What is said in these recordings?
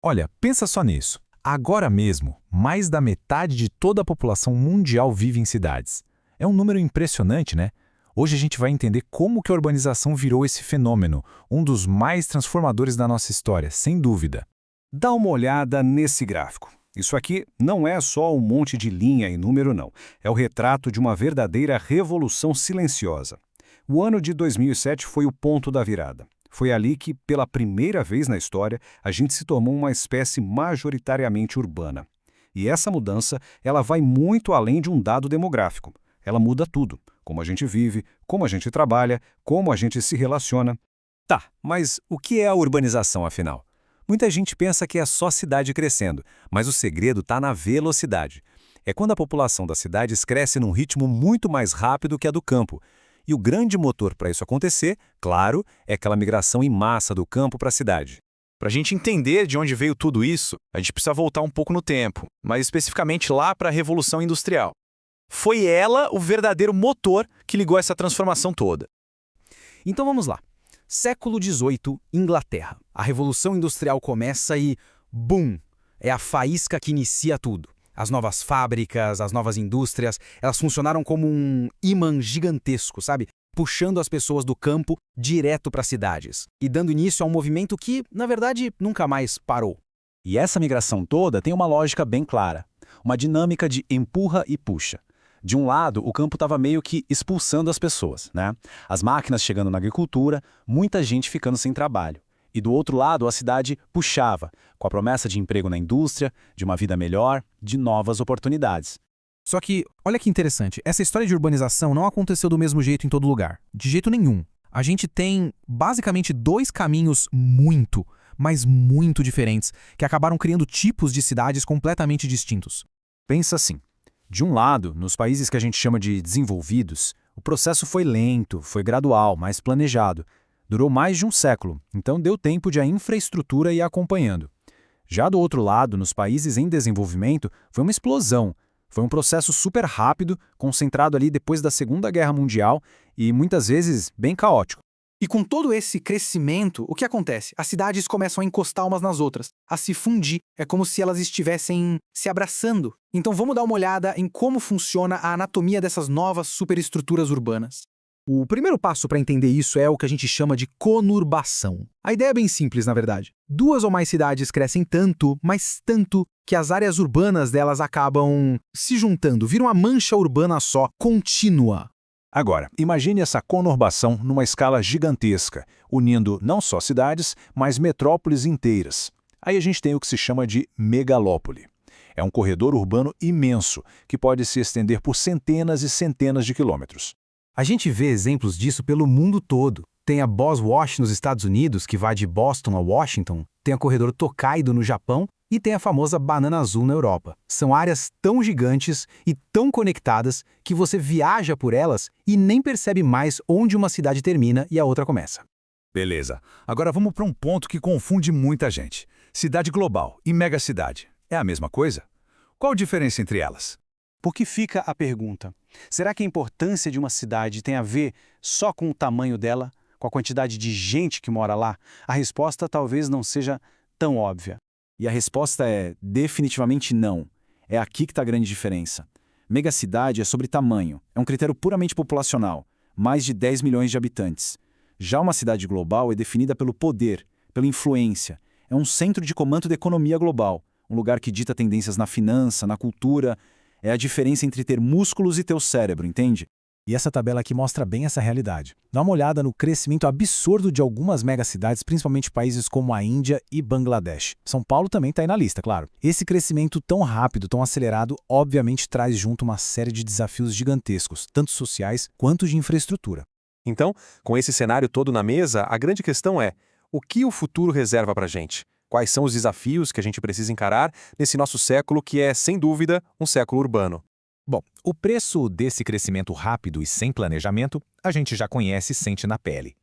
Olha, pensa só nisso. Agora mesmo, mais da metade de toda a população mundial vive em cidades. É um número impressionante, né? Hoje a gente vai entender como que a urbanização virou esse fenômeno, um dos mais transformadores da nossa história, sem dúvida. Dá uma olhada nesse gráfico. Isso aqui não é só um monte de linha e número, não. É o retrato de uma verdadeira revolução silenciosa. O ano de 2007 foi o ponto da virada. Foi ali que, pela primeira vez na história, a gente se tornou uma espécie majoritariamente urbana. E essa mudança, ela vai muito além de um dado demográfico. Ela muda tudo. Como a gente vive, como a gente trabalha, como a gente se relaciona. Tá, mas o que é a urbanização, afinal? Muita gente pensa que é só cidade crescendo, mas o segredo está na velocidade. É quando a população das cidades cresce num ritmo muito mais rápido que a do campo. E o grande motor para isso acontecer, claro, é aquela migração em massa do campo para a cidade. Para a gente entender de onde veio tudo isso, a gente precisa voltar um pouco no tempo, mais especificamente lá para a Revolução Industrial. Foi ela o verdadeiro motor que ligou essa transformação toda. Então vamos lá. Século XVIII, Inglaterra. A Revolução Industrial começa e, bum, é a faísca que inicia tudo. As novas fábricas, as novas indústrias, elas funcionaram como um imã gigantesco, sabe? Puxando as pessoas do campo direto para as cidades e dando início a um movimento que, na verdade, nunca mais parou. E essa migração toda tem uma lógica bem clara, uma dinâmica de empurra e puxa. De um lado, o campo estava meio que expulsando as pessoas, né? As máquinas chegando na agricultura, muita gente ficando sem trabalho. E do outro lado, a cidade puxava, com a promessa de emprego na indústria, de uma vida melhor, de novas oportunidades. Só que, olha que interessante, essa história de urbanização não aconteceu do mesmo jeito em todo lugar. De jeito nenhum. A gente tem, basicamente, dois caminhos muito, mas muito diferentes, que acabaram criando tipos de cidades completamente distintos. Pensa assim. De um lado, nos países que a gente chama de desenvolvidos, o processo foi lento, foi gradual, mais planejado. Durou mais de um século, então deu tempo de a infraestrutura ir acompanhando. Já do outro lado, nos países em desenvolvimento, foi uma explosão. Foi um processo super rápido, concentrado ali depois da Segunda Guerra Mundial e, muitas vezes, bem caótico. E com todo esse crescimento, o que acontece? As cidades começam a encostar umas nas outras, a se fundir. É como se elas estivessem se abraçando. Então vamos dar uma olhada em como funciona a anatomia dessas novas superestruturas urbanas. O primeiro passo para entender isso é o que a gente chama de conurbação. A ideia é bem simples, na verdade. Duas ou mais cidades crescem tanto, mas tanto, que as áreas urbanas delas acabam se juntando, viram uma mancha urbana só, contínua. Agora, imagine essa conurbação numa escala gigantesca, unindo não só cidades, mas metrópoles inteiras. Aí a gente tem o que se chama de megalópole. É um corredor urbano imenso, que pode se estender por centenas e centenas de quilômetros. A gente vê exemplos disso pelo mundo todo. Tem a Boswash nos Estados Unidos, que vai de Boston a Washington, tem a corredor Tokaido no Japão e tem a famosa Banana Azul na Europa. São áreas tão gigantes e tão conectadas que você viaja por elas e nem percebe mais onde uma cidade termina e a outra começa. Beleza. Agora vamos para um ponto que confunde muita gente. Cidade global e megacidade. É a mesma coisa? Qual a diferença entre elas? Porque fica a pergunta, será que a importância de uma cidade tem a ver só com o tamanho dela, com a quantidade de gente que mora lá? A resposta talvez não seja tão óbvia. E a resposta é definitivamente não. É aqui que está a grande diferença. Megacidade é sobre tamanho, é um critério puramente populacional, mais de 10 milhões de habitantes. Já uma cidade global é definida pelo poder, pela influência. É um centro de comando da economia global, um lugar que dita tendências na finança, na cultura. É a diferença entre ter músculos e ter o cérebro, entende? E essa tabela aqui mostra bem essa realidade. Dá uma olhada no crescimento absurdo de algumas megacidades, principalmente países como a Índia e Bangladesh. São Paulo também está aí na lista, claro. Esse crescimento tão rápido, tão acelerado, obviamente traz junto uma série de desafios gigantescos, tanto sociais quanto de infraestrutura. Então, com esse cenário todo na mesa, a grande questão é: o que o futuro reserva para a gente? Quais são os desafios que a gente precisa encarar nesse nosso século que é, sem dúvida, um século urbano? Bom, o preço desse crescimento rápido e sem planejamento, a gente já conhece e sente na pele.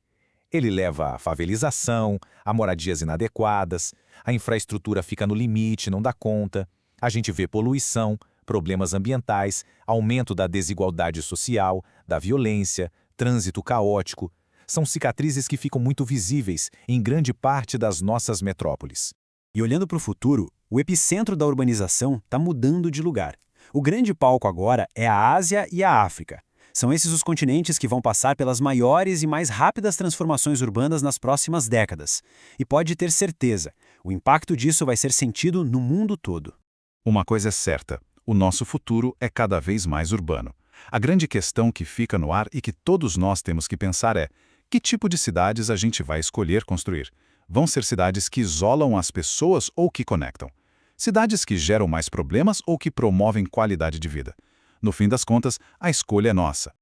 Ele leva à favelização, a moradias inadequadas, a infraestrutura fica no limite, não dá conta, a gente vê poluição, problemas ambientais, aumento da desigualdade social, da violência, trânsito caótico. São cicatrizes que ficam muito visíveis em grande parte das nossas metrópoles. E olhando para o futuro, o epicentro da urbanização está mudando de lugar. O grande palco agora é a Ásia e a África. São esses os continentes que vão passar pelas maiores e mais rápidas transformações urbanas nas próximas décadas. E pode ter certeza, o impacto disso vai ser sentido no mundo todo. Uma coisa é certa, o nosso futuro é cada vez mais urbano. A grande questão que fica no ar e que todos nós temos que pensar é: que tipo de cidades a gente vai escolher construir? Vão ser cidades que isolam as pessoas ou que conectam? Cidades que geram mais problemas ou que promovem qualidade de vida? No fim das contas, a escolha é nossa.